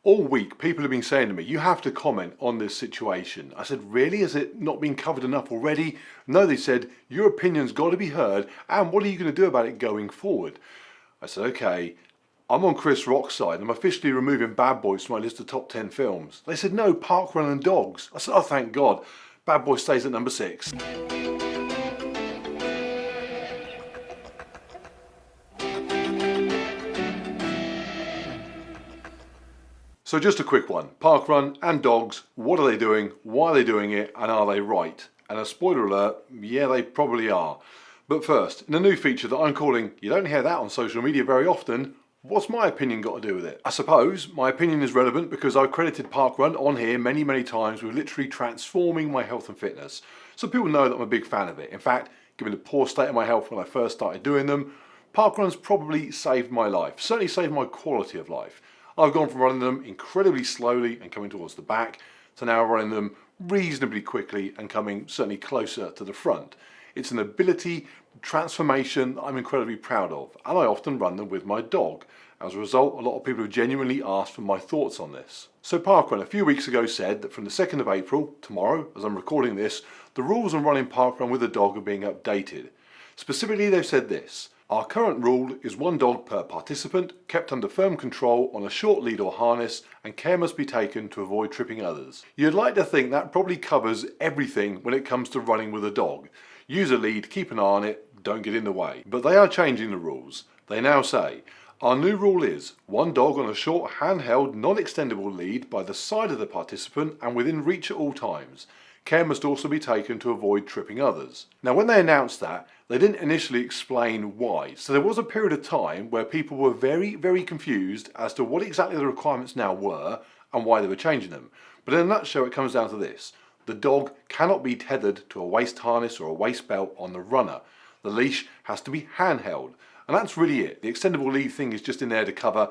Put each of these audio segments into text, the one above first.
All week, people have been saying to me, you have to comment on this situation. I said, really? Has it not been covered enough already? No, they said, your opinion's got to be heard, and what are you going to do about it going forward? I said, okay, I'm on Chris Rock's side. I'm officially removing Bad Boys from my list of top 10 films. They said, no, Parkrun and Dogs. I said, oh, thank God. Bad Boys stays at number 6. So just a quick one, Parkrun and Dogs, what are they doing, why are they doing it, and are they right? And a spoiler alert, yeah, they probably are. But first, in a new feature that I'm calling You Don't Hear That on Social Media Very Often, what's my opinion got to do with it? I suppose my opinion is relevant because I've credited Parkrun on here many times with literally transforming my health and fitness. So people know that I'm a big fan of it. In fact, given the poor state of my health when I first started doing them, Parkrun's probably saved my life, certainly saved my quality of life. I've gone from running them incredibly slowly and coming towards the back to now running them reasonably quickly and coming certainly closer to the front. It's an ability transformation I'm incredibly proud of, and I often run them with my dog. As a result, a lot of people have genuinely asked for my thoughts on this. So Parkrun a few weeks ago said that from the 2nd of April, tomorrow, as I'm recording this, the rules on running Parkrun with a dog are being updated. Specifically, they've said this. Our current rule is 1 dog per participant, kept under firm control on a short lead or harness, and care must be taken to avoid tripping others. You'd like to think that probably covers everything when it comes to running with a dog. Use a lead, keep an eye on it, don't get in the way. But they are changing the rules. They now say, our new rule is 1 dog on a short handheld non-extendable lead by the side of the participant and within reach at all times. Care must also be taken to avoid tripping others. Now when they announced that, they didn't initially explain why. So there was a period of time where people were very confused as to what exactly the requirements now were and why they were changing them. But in a nutshell, it comes down to this. The dog cannot be tethered to a waist harness or a waist belt on the runner. The leash has to be handheld. And that's really it. The extendable lead thing is just in there to cover,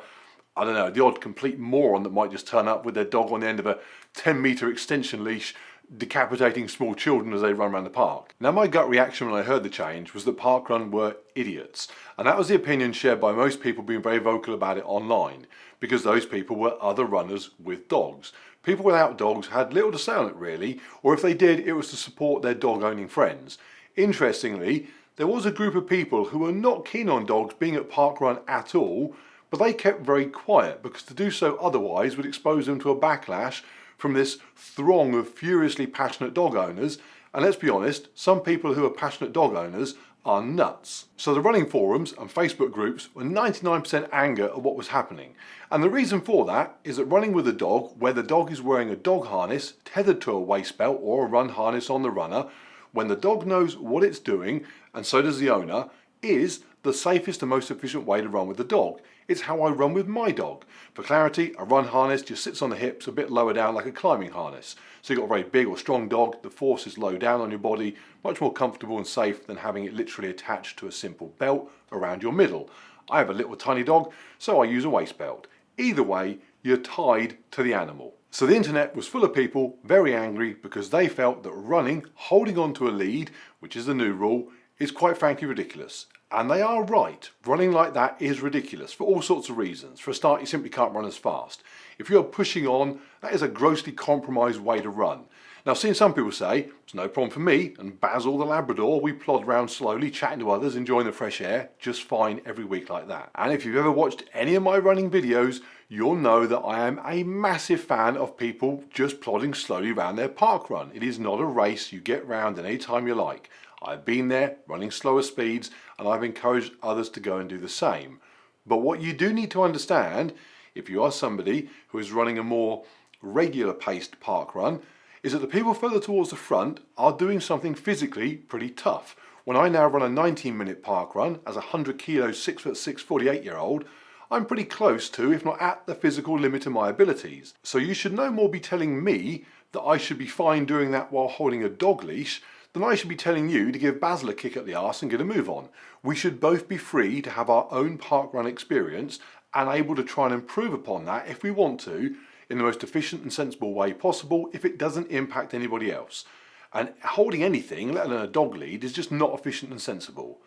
I don't know, the odd complete moron that might just turn up with their dog on the end of a 10-metre extension leash decapitating small children as they run around the park. Now my gut reaction when I heard the change was that Parkrun were idiots, and that was the opinion shared by most people being very vocal about it online, because those people were other runners with dogs. People without dogs had little to say on it really, or if they did, it was to support their dog owning friends. Interestingly, there was a group of people who were not keen on dogs being at Parkrun at all, but they kept very quiet because to do so otherwise would expose them to a backlash from this throng of furiously passionate dog owners, and let's be honest, some people who are passionate dog owners are nuts. So the running forums and Facebook groups were 99% anger at what was happening, and the reason for that is that running with a dog, where the dog is wearing a dog harness tethered to a waist belt or a run harness on the runner, when the dog knows what it's doing, and so does the owner, is the safest and most efficient way to run with the dog. It's how I run with my dog. For clarity, a run harness just sits on the hips a bit lower down like a climbing harness. So you've got a very big or strong dog, the force is low down on your body, much more comfortable and safe than having it literally attached to a simple belt around your middle. I have a little tiny dog, so I use a waist belt. Either way, you're tied to the animal. So the internet was full of people very angry because they felt that running, holding on to a lead, which is the new rule, is quite frankly ridiculous. And they are right. Running like that is ridiculous for all sorts of reasons. For a start, you simply can't run as fast. If you're pushing on, that is a grossly compromised way to run. Now, I've seen some people say, it's no problem for me and Basil the Labrador, we plod around slowly, chatting to others, enjoying the fresh air, just fine every week like that. And if you've ever watched any of my running videos, you'll know that I am a massive fan of people just plodding slowly around their park run. It is not a race you get round any time you like. I've been there running slower speeds and I've encouraged others to go and do the same. But what you do need to understand, if you are somebody who is running a more regular paced park run, is that the people further towards the front are doing something physically pretty tough. When I now run a 19-minute park run as a 100 kilo 6'6" 48-year-old, I'm pretty close to, if not at, the physical limit of my abilities. So you should no more be telling me that I should be fine doing that while holding a dog leash then I should be telling you to give Basil a kick at the arse and get a move on. We should both be free to have our own parkrun experience and able to try and improve upon that if we want to in the most efficient and sensible way possible if it doesn't impact anybody else. And holding anything, let alone a dog lead, is just not efficient and sensible.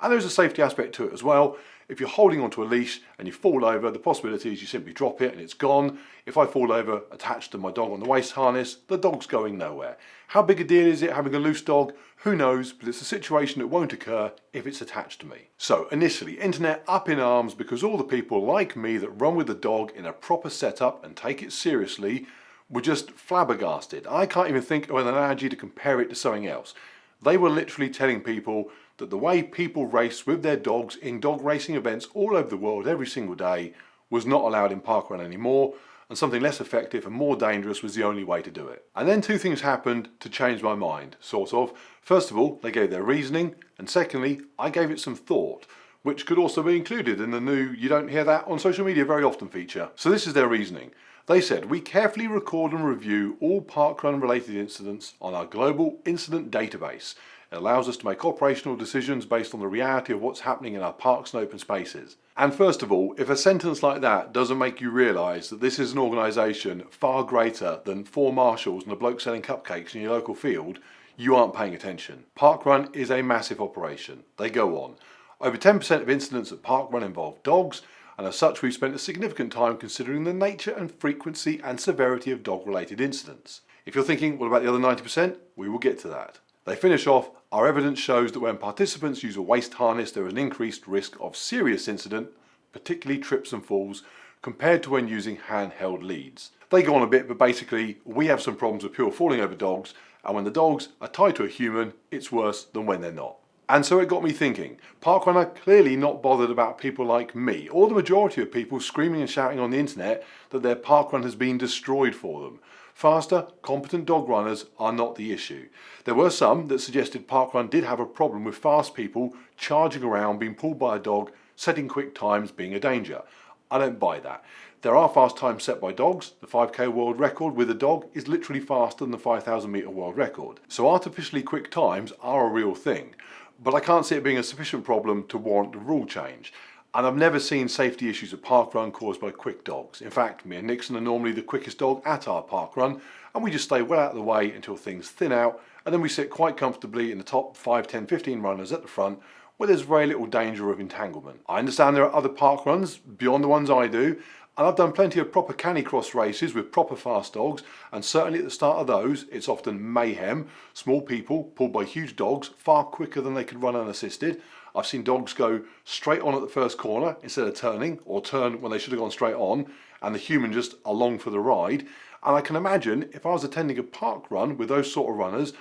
And there's a safety aspect to it as well. If you're holding onto a leash and you fall over, the possibility is you simply drop it and it's gone. If I fall over attached to my dog on the waist harness, the dog's going nowhere. How big a deal is it having a loose dog? Who knows, but it's a situation that won't occur if it's attached to me. So initially, internet up in arms because all the people like me that run with the dog in a proper setup and take it seriously were just flabbergasted. I can't even think of an analogy to compare it to something else. They were literally telling people that the way people race with their dogs in dog racing events all over the world every single day was not allowed in parkrun anymore, and something less effective and more dangerous was the only way to do it. And then two things happened to change my mind, sort of. First of all, they gave their reasoning, and secondly, I gave it some thought, which could also be included in the new "you don't hear that on social media very often" feature. So this is their reasoning. They said, "We carefully record and review all parkrun related incidents on our global incident database. It allows us to make operational decisions based on the reality of what's happening in our parks and open spaces." And first of all, if a sentence like that doesn't make you realise that this is an organisation far greater than 4 marshals and a bloke selling cupcakes in your local field, you aren't paying attention. Parkrun is a massive operation. They go on. Over 10% of incidents at Parkrun involve dogs, and as such we've spent a significant time considering the nature and frequency and severity of dog-related incidents. If you're thinking, what about the other 90%? We will get to that. They finish off, "Our evidence shows that when participants use a waist harness there is an increased risk of serious incident, particularly trips and falls, compared to when using handheld leads." They go on a bit, but basically we have some problems with people falling over dogs, and when the dogs are tied to a human, it's worse than when they're not. And so it got me thinking, parkrun are clearly not bothered about people like me, or the majority of people screaming and shouting on the internet that their parkrun has been destroyed for them. Faster, competent dog runners are not the issue. There were some that suggested parkrun did have a problem with fast people charging around, being pulled by a dog, setting quick times being a danger. I don't buy that. There are fast times set by dogs. The 5k world record with a dog is literally faster than the 5,000 metre world record. So artificially quick times are a real thing. But I can't see it being a sufficient problem to warrant the rule change. And I've never seen safety issues at parkrun caused by quick dogs. In fact, me and Nixon are normally the quickest dog at our parkrun, and we just stay well out of the way until things thin out, and then we sit quite comfortably in the top 5, 10, 15 runners at the front, where there's very little danger of entanglement. I understand there are other parkruns beyond the ones I do, and I've done plenty of proper canicross races with proper fast dogs, and certainly at the start of those it's often mayhem. Small people pulled by huge dogs far quicker than they could run unassisted. I've seen dogs go straight on at the first corner instead of turning, or turn when they should have gone straight on, and the human just along for the ride. And I can imagine if I was attending a park run with those sort of runners,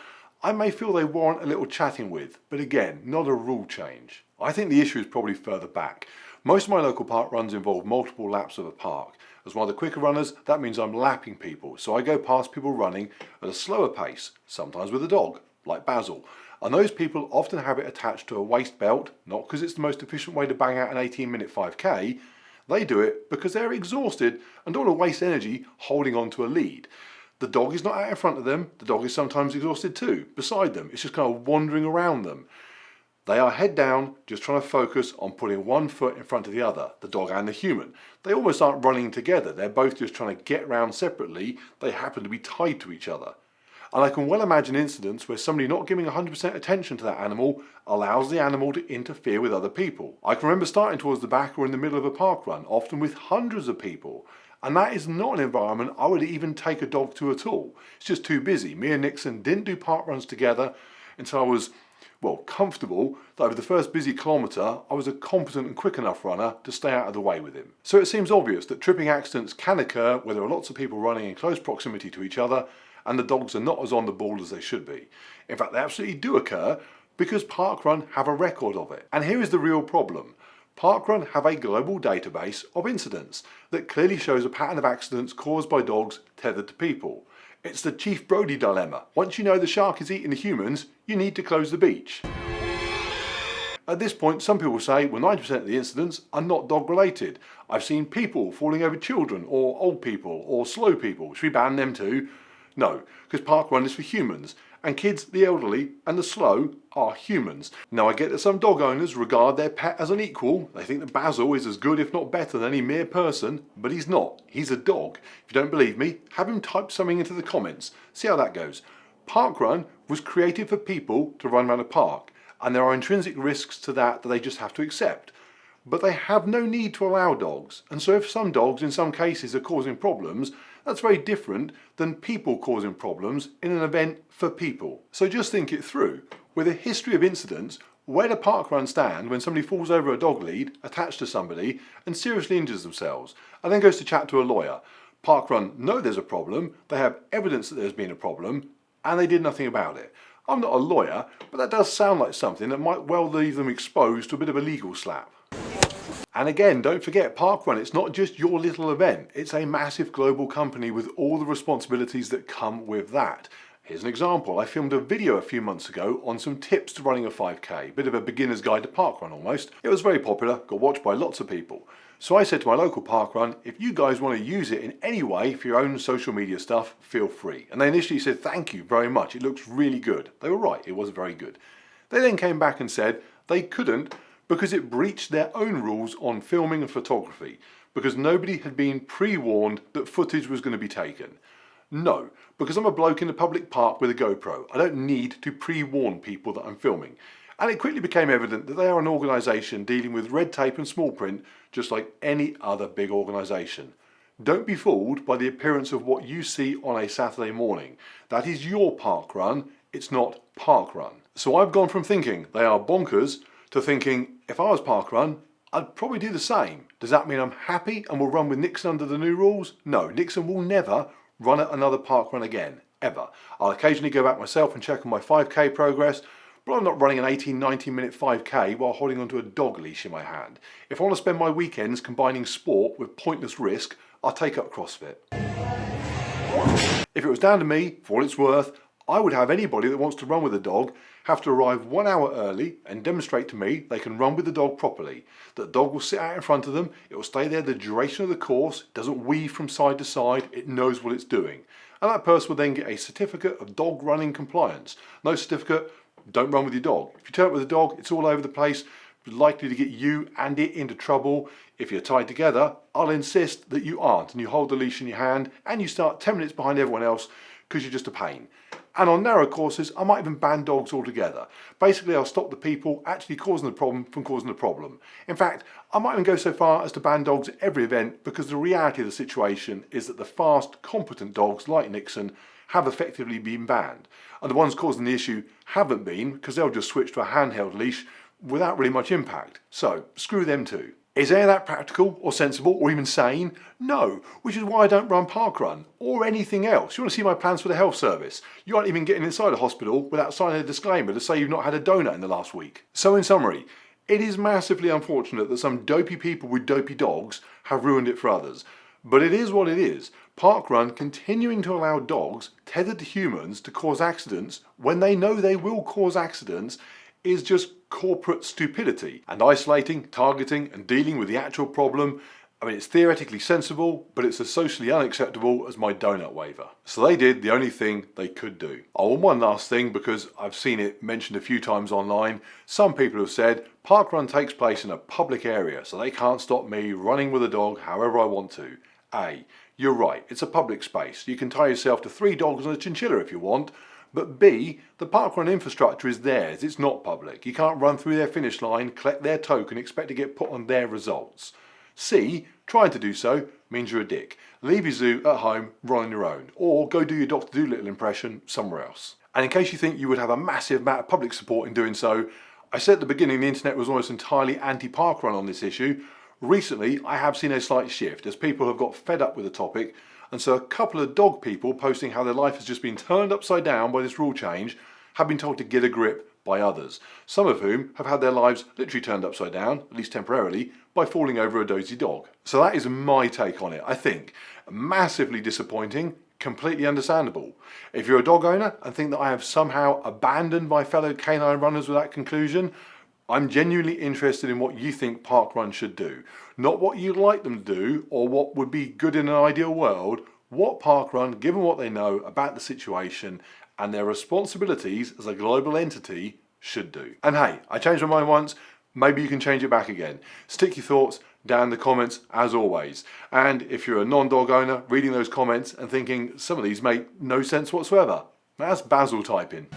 I may feel they warrant a little chatting with, but again, not a rule change. I think the issue is probably further back. Most of my local park runs involve multiple laps of a park. As one of the quicker runners, that means I'm lapping people, so I go past people running at a slower pace, sometimes with a dog, like Basil. And those people often have it attached to a waist belt, not because it's the most efficient way to bang out an 18-minute 5k. They do it because they're exhausted and don't want to waste energy holding on to a lead. The dog is not out in front of them, the dog is sometimes exhausted too, beside them. It's just kind of wandering around them. They are head down, just trying to focus on putting one foot in front of the other, the dog and the human. They almost aren't running together, they're both just trying to get round separately, they happen to be tied to each other. And I can well imagine incidents where somebody not giving 100% attention to that animal allows the animal to interfere with other people. I can remember starting towards the back or in the middle of a park run, often with hundreds of people. And that is not an environment I would even take a dog to at all. It's just too busy. Me and Nixon didn't do park runs together until I was, well, comfortable that over the first busy kilometre I was a competent and quick enough runner to stay out of the way with him. So it seems obvious that tripping accidents can occur where there are lots of people running in close proximity to each other and the dogs are not as on the ball as they should be. In fact, they absolutely do occur because parkrun have a record of it. And here is the real problem. Parkrun have a global database of incidents that clearly shows a pattern of accidents caused by dogs tethered to people. It's the Chief Brody dilemma. Once you know the shark is eating the humans, you need to close the beach. At this point, some people say, well, 90% of the incidents are not dog related. I've seen people falling over children, or old people, or slow people. Should we ban them too? No, because parkrun is for humans, and kids, the elderly, and the slow are humans. Now I get that some dog owners regard their pet as an equal. They think that Basil is as good if not better than any mere person, but he's not. He's a dog. If you don't believe me, have him type something into the comments. See how that goes. Parkrun was created for people to run around a park, and there are intrinsic risks to that they just have to accept. but they have no need to allow dogs. And so if some dogs in some cases are causing problems, that's very different than people causing problems in an event for people. So just think it through. With a history of incidents, where do parkrun stand when somebody falls over a dog lead attached to somebody and seriously injures themselves and then goes to chat to a lawyer? Parkrun know there's a problem, they have evidence that there's been a problem, and they did nothing about it. I'm not a lawyer, but that does sound like something that might well leave them exposed to a bit of a legal slap. And again, don't forget, Parkrun, it's not just your little event. It's a massive global company with all the responsibilities that come with that. Here's an example. I filmed a video a few months ago on some tips to running a 5K, bit of a beginner's guide to parkrun almost. It was very popular, got watched by lots of people. So I said to my local parkrun, if you guys want to use it in any way for your own social media stuff, feel free. And they initially said, thank you very much, it looks really good. They were right, it was very good. They then came back and said they couldn't because it breached their own rules on filming and photography, because nobody had been pre-warned that footage was going to be taken. No, because I'm a bloke in a public park with a GoPro. I don't need to pre-warn people that I'm filming. And it quickly became evident that they are an organisation dealing with red tape and small print just like any other big organisation. Don't be fooled by the appearance of what you see on a Saturday morning. That is your parkrun, it's not parkrun. So I've gone from thinking they are bonkers to thinking if I was parkrun, I'd probably do the same. Does that mean I'm happy and will run with Nixon under the new rules? No, Nixon will never run at another parkrun again, ever. I'll occasionally go back myself and check on my 5K progress, but I'm not running an 18-19 minute 5K while holding onto a dog leash in my hand. If I want to spend my weekends combining sport with pointless risk, I'll take up CrossFit. If it was down to me, for what it's worth, I would have anybody that wants to run with a dog have to arrive 1 hour early and demonstrate to me they can run with the dog properly. The dog will sit out in front of them, it will stay there the duration of the course, it doesn't weave from side to side, it knows what it's doing. And that person will then get a certificate of dog running compliance. No certificate, don't run with your dog. If you turn up with a dog, it's all over the place, likely to get you and it into trouble. If you're tied together, I'll insist that you aren't and you hold the leash in your hand and you start 10 minutes behind everyone else because you're just a pain. And on narrow courses, I might even ban dogs altogether. Basically, I'll stop the people actually causing the problem from causing the problem. In fact, I might even go so far as to ban dogs at every event because the reality of the situation is that the fast, competent dogs like Nixon have effectively been banned. And the ones causing the issue haven't been because they'll just switch to a handheld leash without really much impact. So, screw them too. Is any of that practical or sensible or even sane? No, which is why I don't run Parkrun or anything else. You want to see my plans for the health service? You aren't even getting inside a hospital without signing a disclaimer to say you've not had a donut in the last week. So in summary, it is massively unfortunate that some dopey people with dopey dogs have ruined it for others. But it is what it is. Parkrun continuing to allow dogs tethered to humans to cause accidents when they know they will cause accidents is just corporate stupidity. And isolating, targeting and dealing with the actual problem, I mean, it's theoretically sensible, but it's as socially unacceptable as my donut waiver. So they did the only thing they could do. Oh, and one last thing, because I've seen it mentioned a few times online, some people have said Parkrun takes place in a public area, so they can't stop me running with a dog however I want to. A, you're right, it's a public space. You can tie yourself to 3 dogs and a chinchilla if you want. But B, the parkrun infrastructure is theirs, it's not public. You can't run through their finish line, collect their token, expect to get put on their results. C, trying to do so means you're a dick. Leave your zoo at home, run on your own, or go do your Dr. Dolittle impression somewhere else. And in case you think you would have a massive amount of public support in doing so, I said at the beginning the internet was almost entirely anti-parkrun on this issue. Recently, I have seen a slight shift as people have got fed up with the topic, and so a couple of dog people posting how their life has just been turned upside down by this rule change have been told to get a grip by others, some of whom have had their lives literally turned upside down, at least temporarily, by falling over a dozy dog. So that is my take on it, I think. Massively disappointing, completely understandable. If you're a dog owner and think that I have somehow abandoned my fellow canine runners with that conclusion, I'm genuinely interested in what you think Parkrun should do. Not what you'd like them to do or what would be good in an ideal world, what Parkrun, given what they know about the situation and their responsibilities as a global entity, should do. And hey, I changed my mind once, maybe you can change it back again. Stick your thoughts down in the comments as always. And if you're a non-dog owner reading those comments and thinking some of these make no sense whatsoever, that's Basil typing.